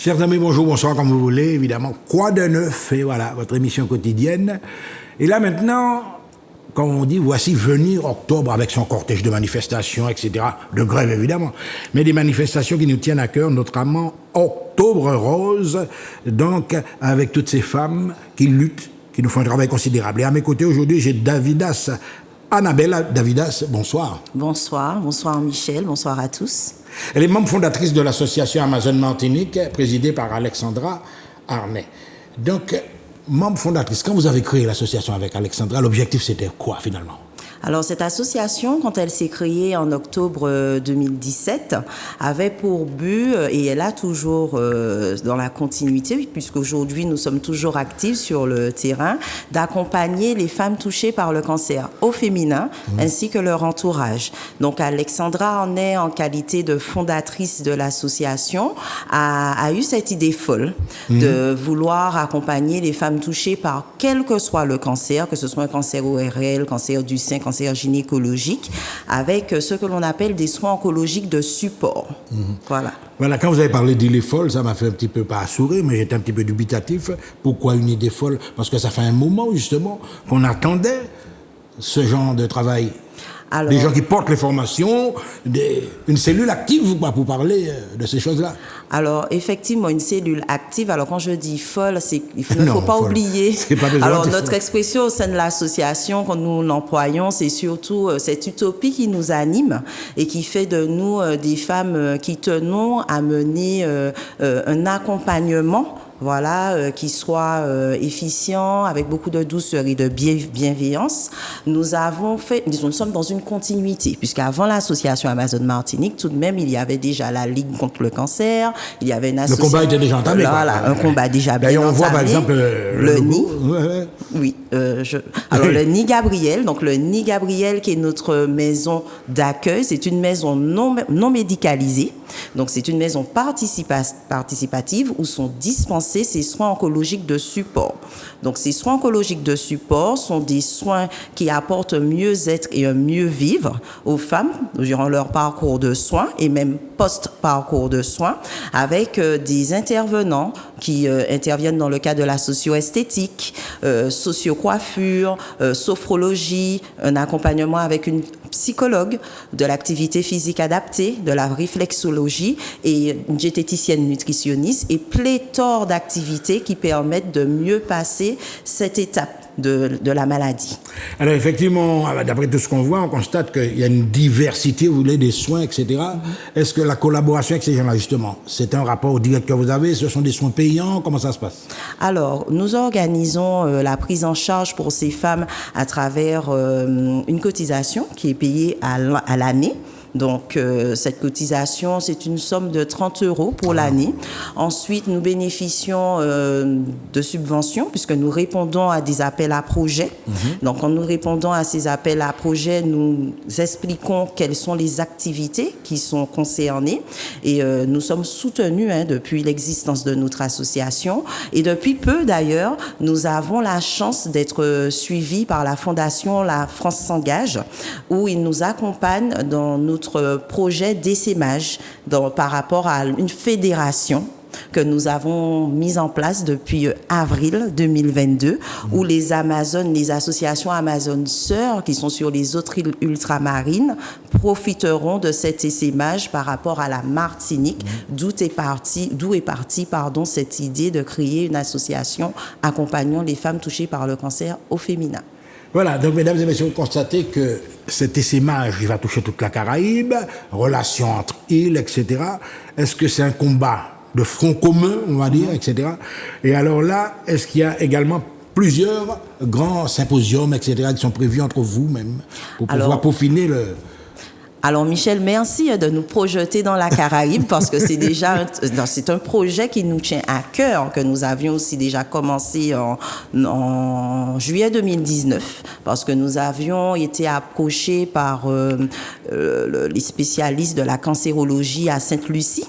Chers amis, bonjour, bonsoir, comme vous voulez, évidemment. Quoi de neuf? Et voilà, votre émission quotidienne. Et là, maintenant, comme on dit, voici venir octobre avec son cortège de manifestations, etc. De grève, évidemment. Mais des manifestations qui nous tiennent à cœur, notamment Octobre Rose, donc avec toutes ces femmes qui luttent, qui nous font un travail considérable. Et à mes côtés, aujourd'hui, j'ai Davidas, Annabelle Davidas, bonsoir. Bonsoir, bonsoir Michel, bonsoir à tous. Elle est membre fondatrice de l'association Amazon Martinique, présidée par Alexandra Arnay. Donc, membre fondatrice, quand vous avez créé l'association avec Alexandra, l'objectif c'était quoi finalement? Alors cette association, quand elle s'est créée en octobre 2017, avait pour but, et elle a toujours dans la continuité, puisqu'aujourd'hui nous sommes toujours actifs sur le terrain, d'accompagner les femmes touchées par le cancer au féminin, ainsi que leur entourage. Donc Alexandra en est en qualité de fondatrice de l'association, a eu cette idée folle de vouloir accompagner les femmes touchées par quel que soit le cancer, que ce soit un cancer ORL, cancer du sein, cancer gynécologique, avec ce que l'on appelle des soins oncologiques de support. Voilà. Voilà, quand vous avez parlé d'idée folle, ça m'a fait un petit peu, pas sourire, mais j'étais un petit peu dubitatif. Pourquoi une idée folle? Parce que ça fait un moment, justement, qu'on attendait ce genre de travail. Alors, des gens qui portent les formations, une cellule active pour parler de ces choses-là. Alors, effectivement, une cellule active, alors quand je dis folle, il ne faut pas oublier. Alors, notre expression au sein de l'association, quand nous l'employons, c'est surtout cette utopie qui nous anime et qui fait de nous des femmes qui tenons à mener un accompagnement, voilà, qui soit efficient, avec beaucoup de douceur et de bienveillance. Nous sommes dans une continuité, puisqu'avant l'association Amazon Martinique, tout de même, il y avait déjà la Ligue contre le cancer, il y avait une association... Le combat était déjà entamé. Voilà, un combat déjà bien entamé. D'ailleurs, on voit par exemple le NI. Oui, alors le NI Gabriel, donc le NI Gabriel qui est notre maison d'accueil, c'est une maison non médicalisée, donc c'est une maison participative où sont dispensés ces soins oncologiques de support. Donc ces soins oncologiques de support sont des soins qui apportent un mieux-être et un mieux-vivre aux femmes durant leur parcours de soins et même post-parcours de soins, avec des intervenants qui interviennent dans le cadre de la socio-esthétique, socio-coiffure, sophrologie, un accompagnement avec une psychologue, de l'activité physique adaptée, de la réflexologie et une diététicienne nutritionniste et pléthore d'activités qui permettent de mieux passer cette étape de la maladie. Alors effectivement, d'après tout ce qu'on voit, on constate qu'il y a une diversité, vous voulez, des soins, etc. Est-ce que la collaboration avec ces gens-là, justement, c'est un rapport direct que vous avez? Ce sont des soins payants? Comment ça se passe? Alors, nous organisons la prise en charge pour ces femmes à travers une cotisation qui est payée à l'année. Donc, cette cotisation, c'est une somme de 30 € pour l'année. Ensuite, nous bénéficions de subventions puisque nous répondons à des appels à projets. Donc, en nous répondant à ces appels à projets, nous expliquons quelles sont les activités qui sont concernées et nous sommes soutenus depuis l'existence de notre association. Et depuis peu, d'ailleurs, nous avons la chance d'être suivis par la fondation La France s'engage où ils nous accompagnent dans notre projet d'essaimage par rapport à une fédération que nous avons mise en place depuis avril 2022, où les associations Amazon Sœurs, qui sont sur les autres îles ultramarines, profiteront de cet essaimage par rapport à la Martinique, d'où est partie cette idée de créer une association accompagnant les femmes touchées par le cancer au féminin. Voilà, donc mesdames et messieurs, vous constatez que cet essaimage, il va toucher toute la Caraïbe, relations entre îles, etc. Est-ce que c'est un combat de front commun, on va dire, etc. Et alors là, est-ce qu'il y a également plusieurs grands symposiums, etc., qui sont prévus entre vous-même pour pouvoir peaufiner le... Alors Michel, merci de nous projeter dans la Caraïbe parce que c'est un projet qui nous tient à cœur, que nous avions aussi déjà commencé en juillet 2019 parce que nous avions été approchés par les spécialistes de la cancérologie à Sainte-Lucie.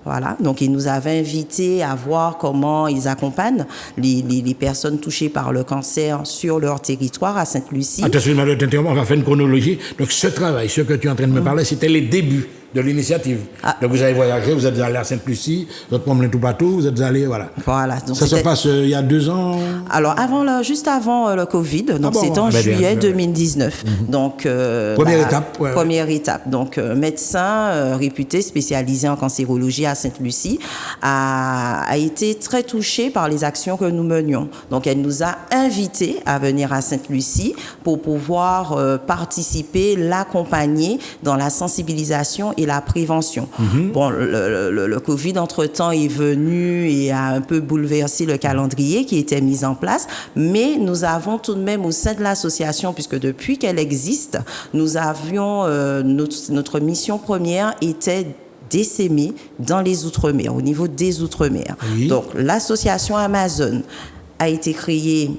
Voilà, donc ils nous avaient invités à voir comment ils accompagnent les personnes touchées par le cancer sur leur territoire à Sainte-Lucie. Attention, on va faire une chronologie. Donc ce travail, ce que tu es en train de me parler, c'était les débuts de l'initiative. Donc vous avez voyagé, vous êtes allé à Sainte-Lucie, vous êtes promené tout partout, vous êtes allé, voilà. Voilà. Donc ça se passe il y a 2 ans. Alors juste avant le Covid, donc c'était en juillet 2019. Donc première étape. Première étape. Donc médecin réputé spécialisé en cancérologie à Sainte-Lucie a été très touché par les actions que nous menions. Donc elle nous a invités à venir à Sainte-Lucie pour pouvoir participer, l'accompagner dans la sensibilisation et la prévention. Bon, le Covid entre-temps est venu et a un peu bouleversé le calendrier qui était mis en place, mais nous avons tout de même au sein de l'association, puisque depuis qu'elle existe, nous avions notre mission première était d'essaimer dans les Outre-mer, au niveau des Outre-mer. Oui. Donc l'association Amazon a été créée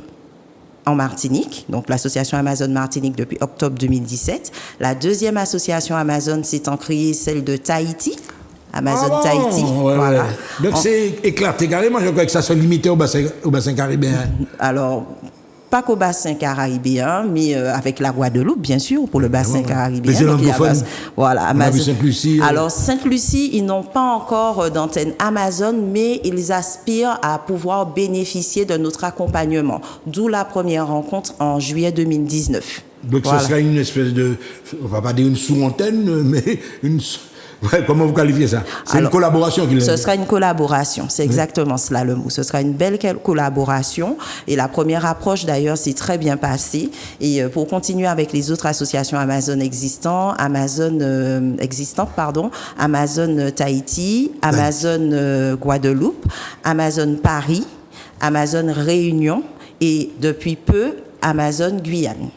en Martinique, donc l'association Amazon Martinique depuis octobre 2017. La deuxième association Amazon s'étant créée, celle de Tahiti, Amazon Tahiti. Voilà. Donc c'est éclaté carrément, je crois que ça soit limité au bassin caribéen. Alors, pas qu'au bassin caribéen, mais avec la Guadeloupe, bien sûr, pour le bassin caribéen. Voilà, Amazon. Sainte-Lucie. Alors, Sainte-Lucie, ils n'ont pas encore d'antenne Amazon, mais ils aspirent à pouvoir bénéficier de notre accompagnement. D'où la première rencontre en juillet 2019. Donc, ce sera une espèce de, on va pas dire une sous-antenne, mais une... Comment vous qualifiez ça? C'est une collaboration qu'il a. Ce sera une collaboration, c'est exactement cela le mot. Ce sera une belle collaboration et la première approche d'ailleurs s'est très bien passée. Et pour continuer avec les autres associations Amazon Amazon Tahiti, Amazon Guadeloupe, Amazon Paris, Amazon Réunion et depuis peu Amazon Guyane.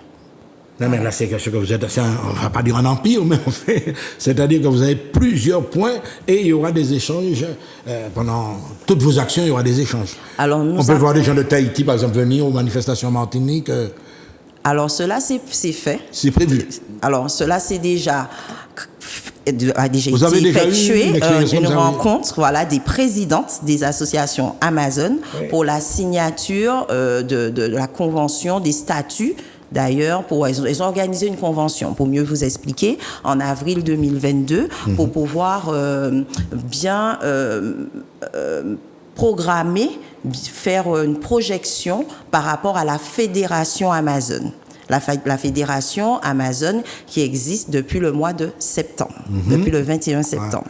Non, mais là, c'est ce que vous êtes, on ne va pas dire un empire, mais en fait, c'est-à-dire que vous avez plusieurs points et il y aura des échanges. Pendant toutes vos actions, il y aura des échanges. Alors, on peut voir des gens de Tahiti, par exemple, venir aux manifestations Martinique. Alors, cela, c'est fait. C'est prévu. Alors, cela, c'est déjà... a déjà vous été déjà effectué une rencontre des présidentes des associations Amazon pour la signature de la convention des statuts. D'ailleurs, ils ont organisé une convention, pour mieux vous expliquer, en avril 2022, pour pouvoir bien programmer, faire une projection par rapport à la fédération Amazon. La fédération Amazon qui existe depuis le mois de septembre, depuis le 21 septembre.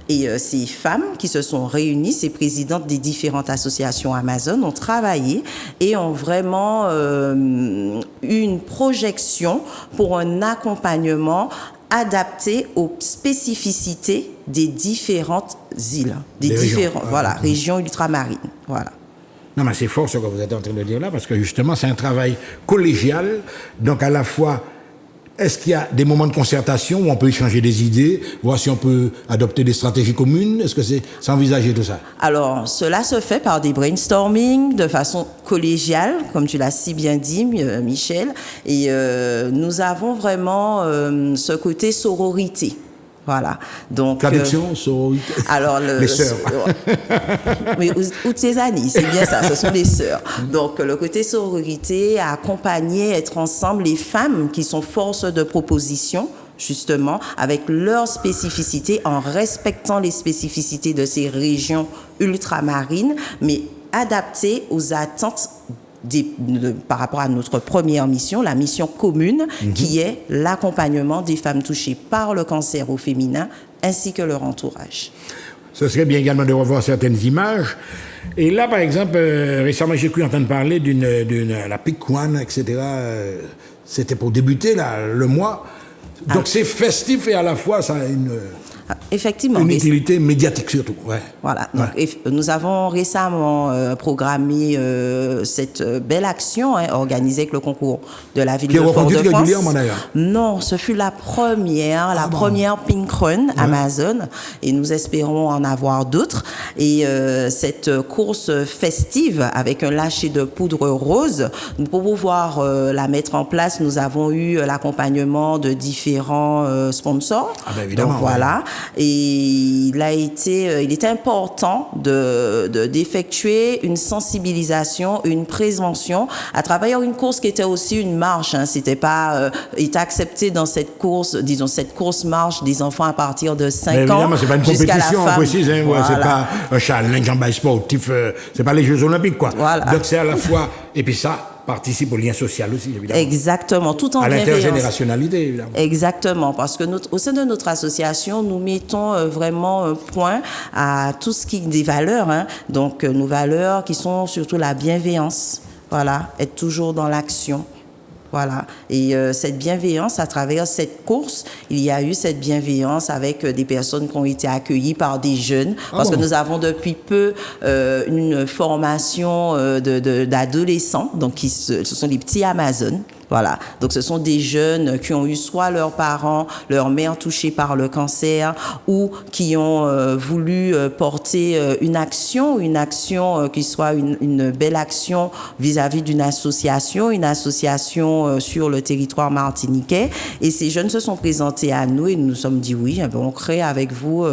Et ces femmes qui se sont réunies, ces présidentes des différentes associations Amazon, ont travaillé et ont vraiment eu une projection pour un accompagnement adapté aux spécificités des différentes îles, des différentes régions ultramarines. Voilà. Non, mais c'est fort ce que vous êtes en train de dire là, parce que justement, c'est un travail collégial. Donc, à la fois, est-ce qu'il y a des moments de concertation où on peut échanger des idées, voir si on peut adopter des stratégies communes? Est-ce que c'est envisagé tout ça? Alors, cela se fait par des brainstorming de façon collégiale, comme tu l'as si bien dit, Michel. Et nous avons vraiment ce côté sororité. Voilà. Donc, traduction, sororité. Alors, les sœurs. Oui, ou tes amis, c'est bien ça, ce sont les sœurs. Donc, le côté sororité, accompagner, être ensemble, les femmes qui sont force de proposition, justement, avec leurs spécificités, en respectant les spécificités de ces régions ultramarines, mais adaptées aux attentes par rapport à notre première mission, la mission commune, qui est l'accompagnement des femmes touchées par le cancer au féminin, ainsi que leur entourage. Ce serait bien également de revoir certaines images. Et là, par exemple, récemment, j'ai cru entendre parler d'une la Piquan, etc. C'était pour débuter le mois. Donc c'est festif et à la fois, ça a effectivement. Une utilité médiatique surtout. Voilà. Donc, nous avons récemment programmé cette belle action organisée avec le concours de la ville de Fort-de-France. Non, ce fut la première, première Pink Run Amazon et nous espérons en avoir d'autres. Et cette course festive avec un lâcher de poudre rose, pour pouvoir la mettre en place, nous avons eu l'accompagnement de différents sponsors. Évidemment. Donc voilà. Et il était important d'effectuer une sensibilisation, une prévention à travers une course qui était aussi une marche. C'était pas, il était accepté dans cette course, disons cette course marche des enfants à partir de 5 ans. Évidemment, c'est pas une compétition, on précise, hein, voilà. C'est pas un challenge en bail sportif, c'est pas les Jeux Olympiques, quoi. Voilà. Donc c'est à la fois, et puis ça participe au lien social aussi, évidemment. Exactement, tout en à bienveillance. l'intergénérationnalité, évidemment. Exactement, parce que au sein de notre association, nous mettons vraiment un point à tout ce qui est des valeurs. Donc, nos valeurs qui sont surtout la bienveillance. Voilà, être toujours dans l'action. Voilà. Et cette bienveillance, à travers cette course, il y a eu cette bienveillance avec des personnes qui ont été accueillies par des jeunes, parce que nous avons depuis peu une formation d'adolescents, donc ce sont des petits Amazones. Voilà. Donc, ce sont des jeunes qui ont eu soit leurs parents, leur mère touchée par le cancer, ou qui ont voulu porter une action qui soit une belle action vis-à-vis d'une association, sur le territoire martiniquais. Et ces jeunes se sont présentés à nous et nous nous sommes dit oui, on crée avec vous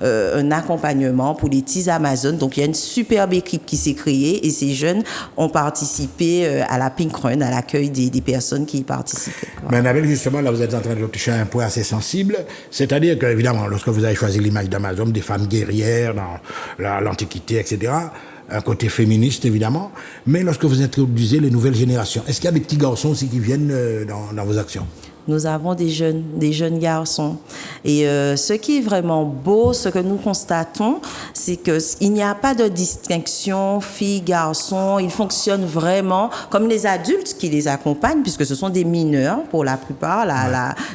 un accompagnement pour les petits Amazones. Donc, il y a une superbe équipe qui s'est créée et ces jeunes ont participé à la Pink Run, à l'accueil des personnes qui y participaient. Mais Annabelle, justement, là, vous êtes en train de toucher à un point assez sensible, c'est-à-dire que, évidemment, lorsque vous avez choisi l'image d'Amazon, des femmes guerrières dans l'Antiquité, etc., un côté féministe, évidemment, mais lorsque vous introduisez les nouvelles générations, est-ce qu'il y a des petits garçons aussi qui viennent dans vos actions? Nous avons des jeunes garçons. Et ce qui est vraiment beau, ce que nous constatons, c'est qu'il n'y a pas de distinction filles-garçons. Ils fonctionnent vraiment comme les adultes qui les accompagnent, puisque ce sont des mineurs pour la plupart.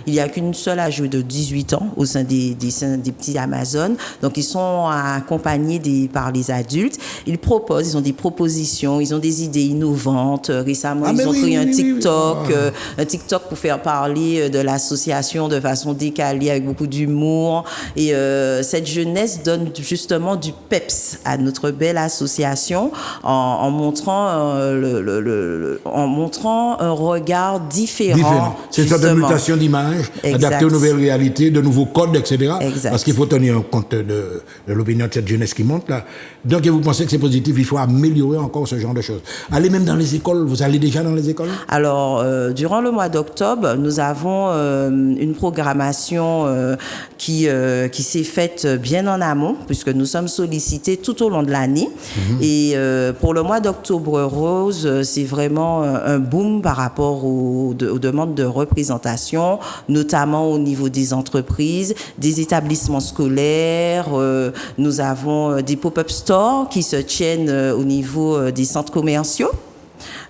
Il n'y a qu'une seule âge de 18 ans au sein des petits Amazones. Donc, ils sont accompagnés par les adultes. Ils ont des propositions, ils ont des idées innovantes. Récemment, ils ont créé un TikTok pour faire parler de l'association de façon décalée avec beaucoup d'humour et cette jeunesse donne justement du peps à notre belle association en montrant un regard différent. C'est une sorte de mutation d'image adaptée aux nouvelles réalités, de nouveaux codes, etc. Exact. Parce qu'il faut tenir compte de l'opinion de cette jeunesse qui monte là. Donc vous pensez que c'est positif, il faut améliorer encore ce genre de choses. Allez même dans les écoles, vous allez déjà dans les écoles? Alors, durant le mois d'octobre, nous avons une programmation qui s'est faite bien en amont, puisque nous sommes sollicités tout au long de l'année. Et pour le mois d'octobre rose, c'est vraiment un boom par rapport aux demandes de représentation, notamment au niveau des entreprises, des établissements scolaires. Nous avons des pop-up stores qui se tiennent au niveau des centres commerciaux.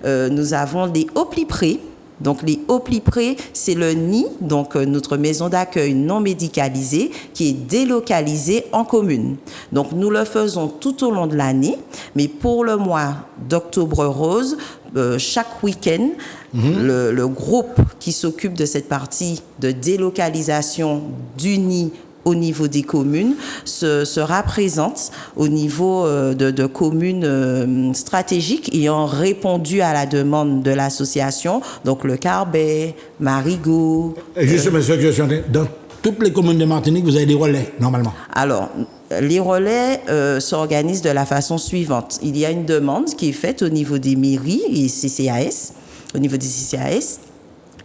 Nous avons des Hauts-Plis-Prés. Donc, les Hauts-Plis-Prés, c'est le nid, donc notre maison d'accueil non médicalisée qui est délocalisée en commune. Donc, nous le faisons tout au long de l'année, mais pour le mois d'octobre rose, chaque week-end, le groupe qui s'occupe de cette partie de délocalisation du nid au niveau des communes sera présente au niveau de communes stratégiques ayant répondu à la demande de l'association, donc le Carbet, Marigot. Et justement, dans toutes les communes de Martinique, vous avez des relais, normalement? Alors, les relais s'organisent de la façon suivante. Il y a une demande qui est faite au niveau des mairies et CCAS, au niveau des CCAS.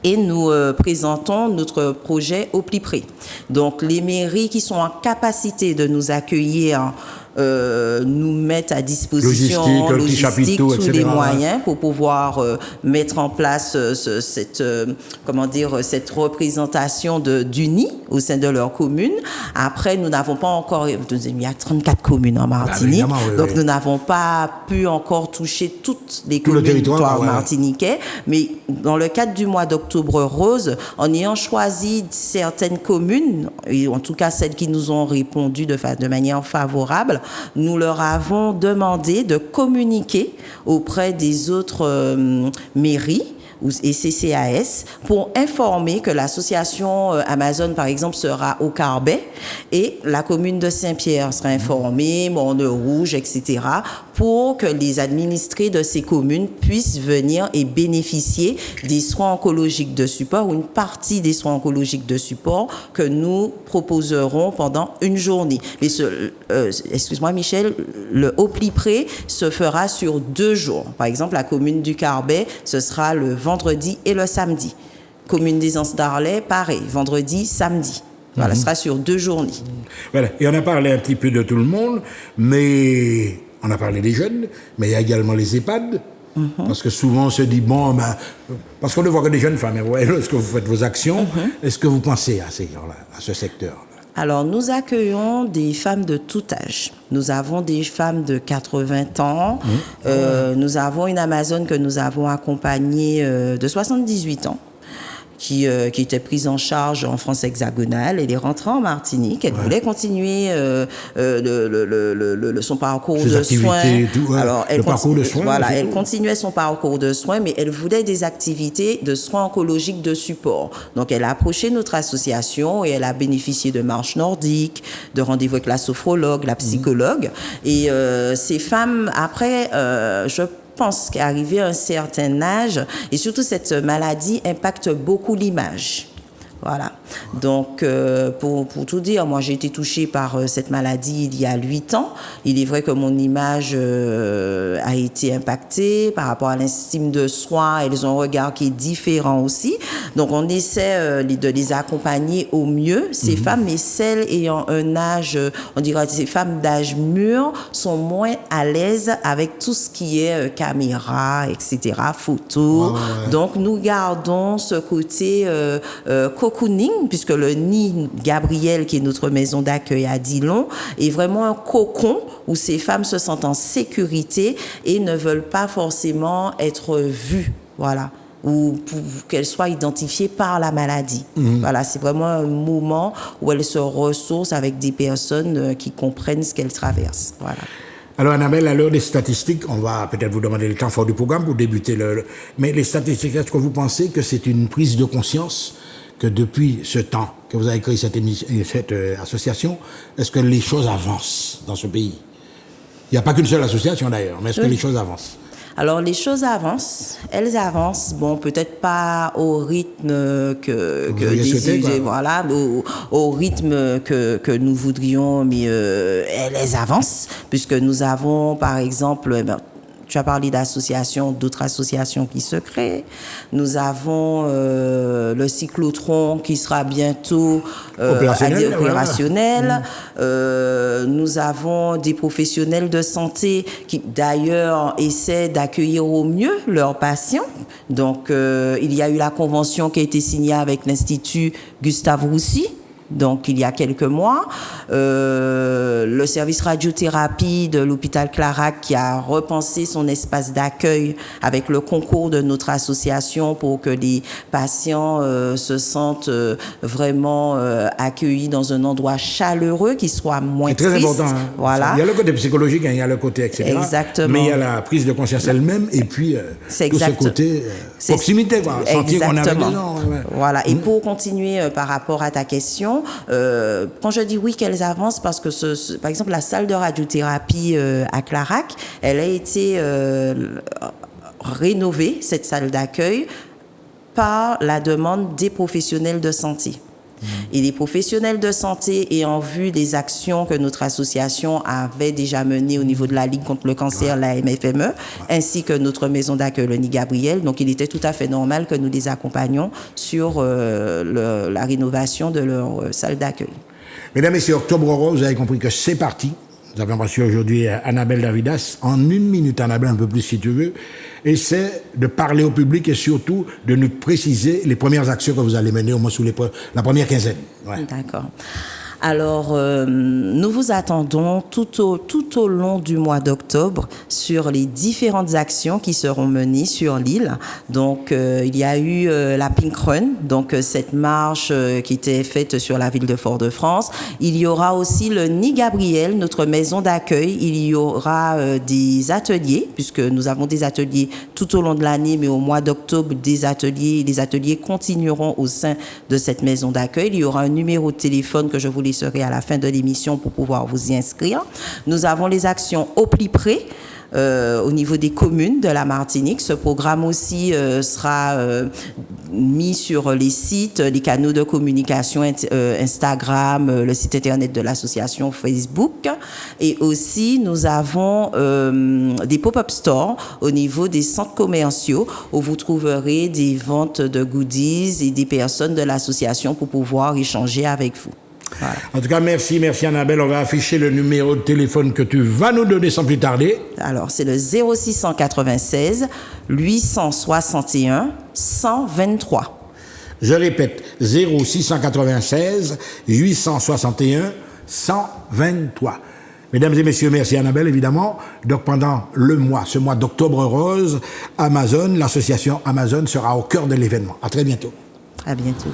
Et nous présentons notre projet au plus près. Donc, les mairies qui sont en capacité de nous accueillir nous mettent à disposition logistique tous les moyens pour pouvoir mettre en place cette représentation du nid au sein de leur commune. Après, nous n'avons pas encore, il y a 34 communes en Martinique, donc nous n'avons pas pu encore toucher toutes les communes du territoire martiniquais, mais dans le cadre du mois d'octobre rose, en ayant choisi certaines communes, et en tout cas celles qui nous ont répondu de manière favorable, nous leur avons demandé de communiquer auprès des autres mairies et CCAS pour informer que l'association Amazon, par exemple, sera au Carbet et la commune de Saint-Pierre sera informée, Morne-Rouge, etc., pour que les administrés de ces communes puissent venir et bénéficier des soins oncologiques de support ou une partie des soins oncologiques de support que nous proposerons pendant une journée. Mais excuse-moi Michel, le au plus près se fera sur 2 jours. Par exemple, la commune du Carbet, ce sera le vendredi et le samedi. Commune des Anses d'Arlay, pareil, vendredi, samedi. Voilà, ce sera sur 2 journées. Voilà, et on a parlé un petit peu de tout le monde, mais on a parlé des jeunes, mais il y a également les EHPAD. Parce que souvent on se dit, parce qu'on ne voit que des jeunes femmes, ouais, lorsque vous faites vos actions, est-ce que vous pensez à ces gens-là, à ce secteur? Alors, nous accueillons des femmes de tout âge. Nous avons des femmes de 80 ans. Nous avons une Amazone que nous avons accompagnée de 78 ans. Qui était prise en charge en France hexagonale. Elle est rentrée en Martinique. Elle voulait continuer son parcours de soins. Alors, elle parcours de soins. Voilà, elle continuait son parcours de soins, mais elle voulait des activités de soins oncologiques de support. Donc, elle a approché notre association et elle a bénéficié de marches nordiques, de rendez-vous avec la sophrologue, la psychologue. Et ces femmes, après, je pense qu'arrivé à un certain âge, et surtout cette maladie impacte beaucoup l'image. Voilà. Donc, pour tout dire, moi, j'ai été touchée par cette maladie il y a 8 ans. Il est vrai que mon image a été impactée par rapport à l'estime de soi. Elles ont un regard qui est différent aussi. Donc, on essaie de les accompagner au mieux, ces femmes, mais celles ayant un âge, on dirait ces femmes d'âge mûr, sont moins à l'aise avec tout ce qui est caméra, etc., photo. Donc, nous gardons ce côté cocooning, puisque le nid Gabriel, qui est notre maison d'accueil à Dillon, est vraiment un cocon où ces femmes se sentent en sécurité et ne veulent pas forcément être vues. Voilà. Ou pour qu'elles soient identifiées par la maladie. Voilà, c'est vraiment un moment où elles se ressourcent avec des personnes qui comprennent ce qu'elles traversent. Voilà. Alors, Annabelle, à l'heure des statistiques, on va peut-être vous demander le temps fort du programme pour débuter mais les statistiques, est-ce que vous pensez que c'est une prise de conscience que depuis ce temps que vous avez créé cette association, est-ce que les choses avancent dans ce pays? Il n'y a pas qu'une seule association d'ailleurs, mais est-ce que les choses avancent? Alors, les choses avancent, elles avancent, bon, peut-être pas au rythme au rythme que nous voudrions, mais elles avancent, puisque nous avons, par exemple, tu as parlé d'associations, d'autres associations qui se créent. Nous avons le cyclotron qui sera bientôt opérationnel. Nous avons des professionnels de santé qui, d'ailleurs, essaient d'accueillir au mieux leurs patients. Donc, il y a eu la convention qui a été signée avec l'Institut Gustave Roussy. Donc, il y a quelques mois, le service radiothérapie de l'hôpital Clarac qui a repensé son espace d'accueil avec le concours de notre association pour que les patients se sentent vraiment accueillis dans un endroit chaleureux qui soit moins triste. C'est très important. Hein. Voilà. Il y a le côté psychologique, il y a le côté etc. Exactement. Mais il y a la prise de conscience elle-même et puis tout ce côté proximité, quoi. Sentir qu'on a avec les gens. Voilà. Et pour continuer par rapport à ta question, quand je dis oui qu'elles avancent, parce que par exemple la salle de radiothérapie à Clarac, elle a été rénovée, cette salle d'accueil, par la demande des professionnels de santé. Et les professionnels de santé ayant vu les actions que notre association avait déjà menées au niveau de la Ligue contre le cancer, la MFME, ainsi que notre maison d'accueil, le nid Gabriel. Donc, il était tout à fait normal que nous les accompagnions sur la rénovation de leur salle d'accueil. Mesdames et messieurs, Octobre Rose, vous avez compris que c'est parti. Nous avons reçu aujourd'hui Annabelle Davidas. En 1 minute, Annabelle, un peu plus si tu veux. Et c'est de parler au public et surtout de nous préciser les premières actions que vous allez mener au moins sous la première quinzaine. Ouais. D'accord. Alors, nous vous attendons tout au long du mois d'octobre sur les différentes actions qui seront menées sur l'île. Donc, il y a eu la Pink Run, donc cette marche qui était faite sur la ville de Fort-de-France. Il y aura aussi le Nid Gabriel, notre maison d'accueil. Il y aura des ateliers, puisque nous avons des ateliers tout au long de l'année, mais au mois d'octobre, les ateliers continueront au sein de cette maison d'accueil. Il y aura un numéro de téléphone que je vous laisserai à la fin de l'émission pour pouvoir vous y inscrire. Nous avons les actions au plus près. Au niveau des communes de la Martinique. Ce programme aussi sera mis sur les sites, les canaux de communication Instagram, le site internet de l'association Facebook. Et aussi, nous avons des pop-up stores au niveau des centres commerciaux où vous trouverez des ventes de goodies et des personnes de l'association pour pouvoir échanger avec vous. Voilà. En tout cas, merci Annabelle. On va afficher le numéro de téléphone que tu vas nous donner sans plus tarder. Alors, c'est le 0696 861 123. Je répète, 0696 861 123. Mesdames et messieurs, merci Annabelle, évidemment. Donc, pendant ce mois d'octobre rose, l'association Amazon sera au cœur de l'événement. À très bientôt. À bientôt.